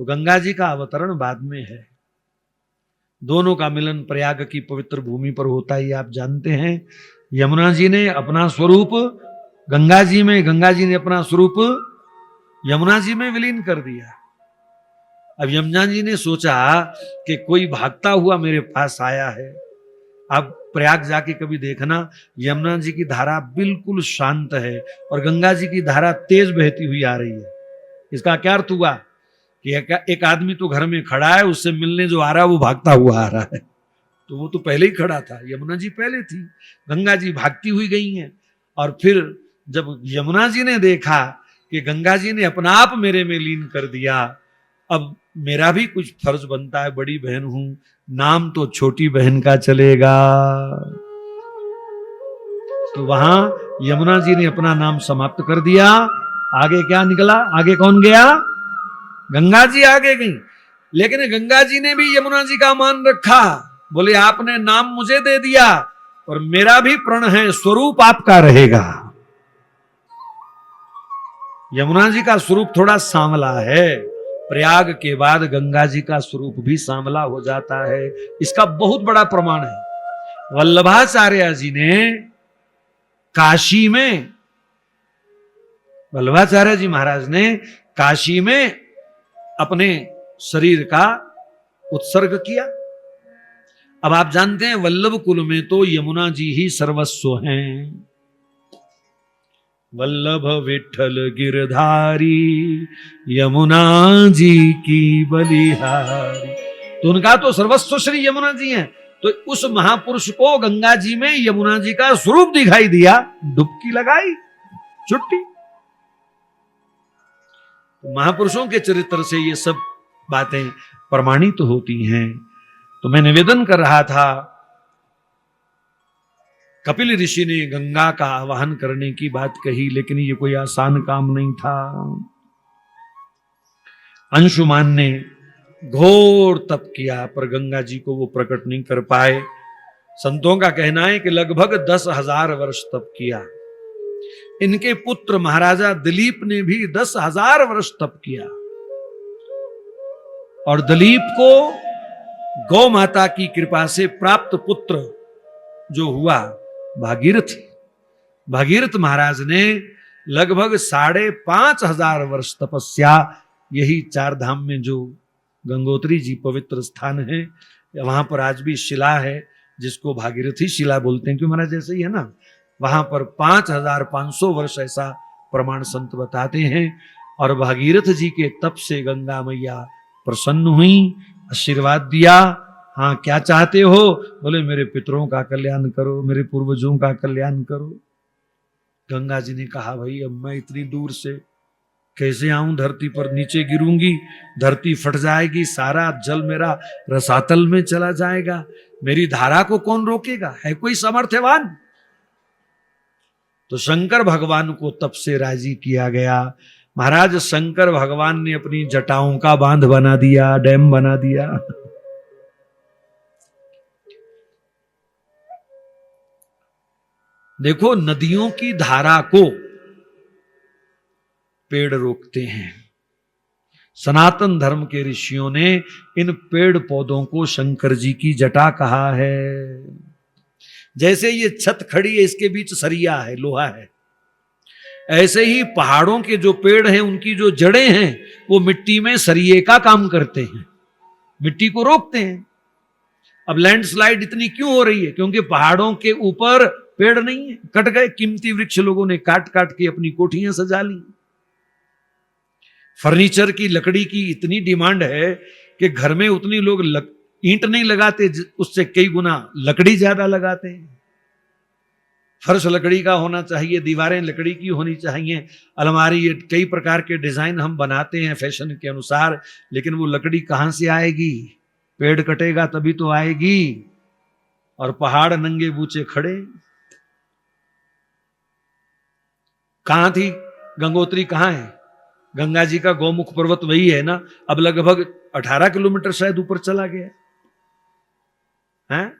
तो गंगा जी का अवतरण बाद में है। दोनों का मिलन प्रयाग की पवित्र भूमि पर होता ही आप जानते हैं। यमुना जी ने अपना स्वरूप गंगा जी में, गंगा जी ने अपना स्वरूप यमुना जी में विलीन कर दिया। अब यमुना जी ने सोचा कि कोई भागता हुआ मेरे पास आया है। अब प्रयाग जाके कभी देखना, यमुना जी की धारा बिल्कुल शांत है और गंगा जी की धारा तेज बहती हुई आ रही है। इसका क्या अर्थ हुआ कि एक आदमी तो घर में खड़ा है, उससे मिलने जो आ रहा है वो भागता हुआ आ रहा है। तो वो तो पहले ही खड़ा था, यमुना जी पहले थी, गंगा जी भागती हुई गई हैं। और फिर जब यमुना जी ने देखा कि गंगा जी ने अपना आप मेरे में लीन कर दिया, अब मेरा भी कुछ फर्ज बनता है, बड़ी बहन हूं, नाम तो छोटी बहन का चलेगा। तो वहां यमुना जी ने अपना नाम समाप्त कर दिया। आगे क्या निकला? आगे कौन गया? गंगा जी आगे गई। लेकिन गंगा जी ने भी यमुना जी का मान रखा। बोले आपने नाम मुझे दे दिया और मेरा भी प्रण है, स्वरूप आपका रहेगा। यमुना जी का स्वरूप थोड़ा सांवला है, प्रयाग के बाद गंगा जी का स्वरूप भी सांवला हो जाता है। इसका बहुत बड़ा प्रमाण है। वल्लभाचार्य जी ने काशी में, वल्लभाचार्य जी महाराज ने काशी में अपने शरीर का उत्सर्ग किया। अब आप जानते हैं वल्लभ कुल में तो यमुना जी ही सर्वस्व हैं। वल्लभ विठल गिरधारी यमुना जी की बलिहारी, तो उनका तो सर्वस्व श्री यमुना जी हैं। तो उस महापुरुष को गंगा जी में यमुना जी का स्वरूप दिखाई दिया, डुबकी लगाई, छुट्टी। महापुरुषों के चरित्र से ये सब बातें प्रमाणित तो होती हैं। तो मैं निवेदन कर रहा था, कपिल ऋषि ने गंगा का आवाहन करने की बात कही, लेकिन ये कोई आसान काम नहीं था। अंशुमान ने घोर तप किया पर गंगा जी को वो प्रकट नहीं कर पाए। संतों का कहना है कि लगभग 10,000 वर्ष तप किया। इनके पुत्र महाराजा दिलीप ने भी 10,000 वर्ष तप किया। और दिलीप को गौ माता की कृपा से प्राप्त पुत्र जो हुआ भागीरथ, भागीरथ महाराज ने लगभग 5,500 वर्ष तपस्या, यही चार धाम में जो गंगोत्री जी पवित्र स्थान है, वहां पर आज भी शिला है जिसको भागीरथी शिला बोलते हैं, क्यों महाराज जैसे ही है ना, वहां पर 5,500 वर्ष ऐसा प्रमाण संत बताते हैं। और भागीरथ जी के तप से गंगा मैया प्रसन्न हुई, आशीर्वाद दिया। हाँ क्या चाहते हो? बोले मेरे पितरों का कल्याण करो, मेरे पूर्वजों का कल्याण करो। गंगा जी ने कहा भाई अब मैं इतनी दूर से कैसे आऊं, धरती पर नीचे गिरूंगी, धरती फट जाएगी, सारा जल मेरा रसातल में चला जाएगा, मेरी धारा को कौन रोकेगा? है कोई सामर्थ्यवान? तो शंकर भगवान को तप से राजी किया गया। महाराज शंकर भगवान ने अपनी जटाओं का बांध बना दिया, डैम बना दिया। देखो नदियों की धारा को पेड़ रोकते हैं। सनातन धर्म के ऋषियों ने इन पेड़ पौधों को शंकर जी की जटा कहा है। जैसे ये छत खड़ी है, इसके बीच सरिया है, लोहा है, ऐसे ही पहाड़ों के जो पेड़ हैं उनकी जो जड़ें हैं वो मिट्टी में सरिये का काम करते हैं, मिट्टी को रोकते हैं। अब लैंडस्लाइड इतनी क्यों हो रही है? क्योंकि पहाड़ों के ऊपर पेड़ नहीं है, कट गए, कीमती वृक्ष लोगों ने काट काट के अपनी कोठियां सजा ली। फर्नीचर की लकड़ी की इतनी डिमांड है कि घर में उतनी लोग ईंट नहीं लगाते, उससे कई गुना लकड़ी ज्यादा लगाते हैं। फर्श लकड़ी का होना चाहिए, दीवारें लकड़ी की होनी चाहिए, अलमारी, कई प्रकार के डिजाइन हम बनाते हैं फैशन के अनुसार, लेकिन वो लकड़ी कहां से आएगी? पेड़ कटेगा तभी तो आएगी। और पहाड़ नंगे बूचे खड़े। कहां थी गंगोत्री? कहां है? गंगा जी का गौमुख पर्वत वही है ना। अब लगभग 18 किलोमीटर शायद ऊपर चला गया है,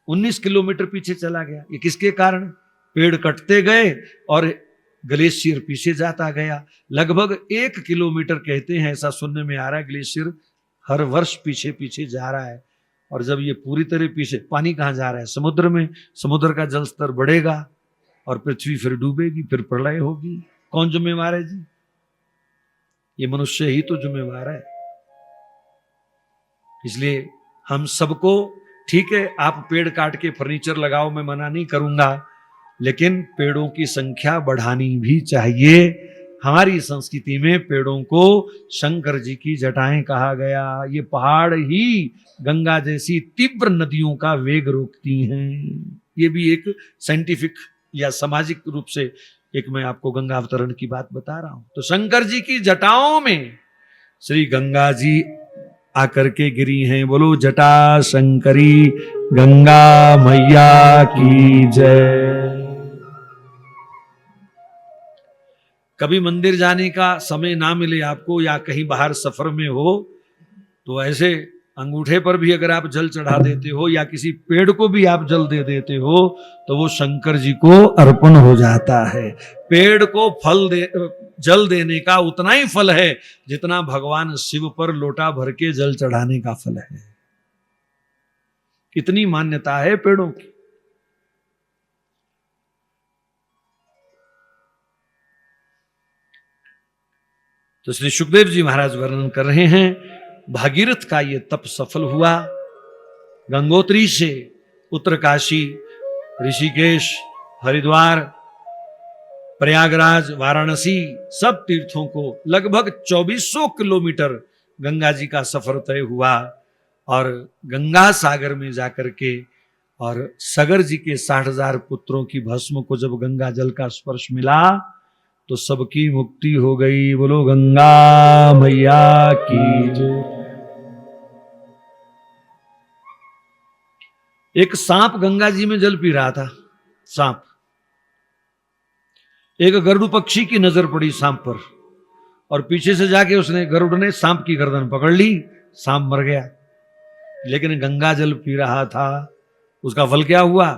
19 किलोमीटर पीछे चला गया। ये किसके कारण? पेड़ कटते गए और ग्लेशियर पीछे जाता गया। लगभग 1 किलोमीटर कहते हैं, ऐसा सुनने में आ रहा है, ग्लेशियर हर वर्ष पीछे पीछे जा रहा है। और जब ये पूरी तरह पीछे, पानी कहां जा रहा है? समुद्र में। समुद्र का जल स्तर बढ़ेगा और पृथ्वी फिर डूबेगी, फिर प्रलय होगी। कौन जिम्मेवार है जी? ये मनुष्य ही तो जिम्मेवार है। इसलिए हम सबको, ठीक है आप पेड़ काट के फर्नीचर लगाओ, मैं मना नहीं करूंगा, लेकिन पेड़ों की संख्या बढ़ानी भी चाहिए। हमारी संस्कृति में पेड़ों को शंकर जी की जटाएं कहा गया। ये पहाड़ ही गंगा जैसी तीव्र नदियों का वेग रोकती हैं। ये भी एक साइंटिफिक या सामाजिक रूप से एक मैं आपको गंगा अवतरण की बात बता रहा हूं। तो शंकर जी की जटाओं में श्री गंगा जी आकर के गिरी हैं। बोलो जटा शंकरी गंगा मैया की जय। कभी मंदिर जाने का समय ना मिले आपको, या कहीं बाहर सफर में हो, तो ऐसे अंगूठे पर भी अगर आप जल चढ़ा देते हो, या किसी पेड़ को भी आप जल दे देते हो, तो वो शंकर जी को अर्पण हो जाता है। पेड़ को जल देने का उतना ही फल है जितना भगवान शिव पर लोटा भर के जल चढ़ाने का फल है। कितनी मान्यता है पेड़ों की। तो श्री सुखदेव जी महाराज वर्णन कर रहे हैं, भागीरथ का ये तप सफल हुआ। गंगोत्री से उत्तरकाशी, ऋषिकेश, हरिद्वार, प्रयागराज, वाराणसी, सब तीर्थों को लगभग 2400 किलोमीटर गंगा जी का सफर तय हुआ। और गंगा सागर में जाकर के और सगर जी के 60,000 पुत्रों की भस्म को जब गंगा जल का स्पर्श मिला तो सबकी मुक्ति हो गई। बोलो गंगा मैया की जय। एक सांप गंगा जी में जल पी रहा था। सांप, एक गरुड़ पक्षी की नजर पड़ी सांप पर, और पीछे से जाके उसने, गरुड़ ने सांप की गर्दन पकड़ ली, सांप मर गया। लेकिन गंगा जल पी रहा था। उसका फल क्या हुआ?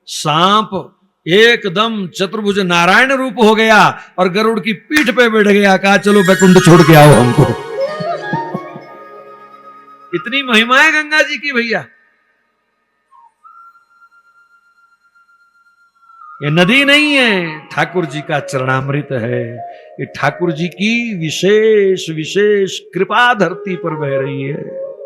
सांप एकदम चतुर्भुज नारायण रूप हो गया और गरुड़ की पीठ पे बैठ गया। कहा चलो वैकुंठ छोड़ के आओ हमको। इतनी महिमा है गंगा जी की भैया। ये नदी नहीं है, ठाकुर जी का चरणामृत है। ये ठाकुर जी की विशेष विशेष कृपा धरती पर बह रही है।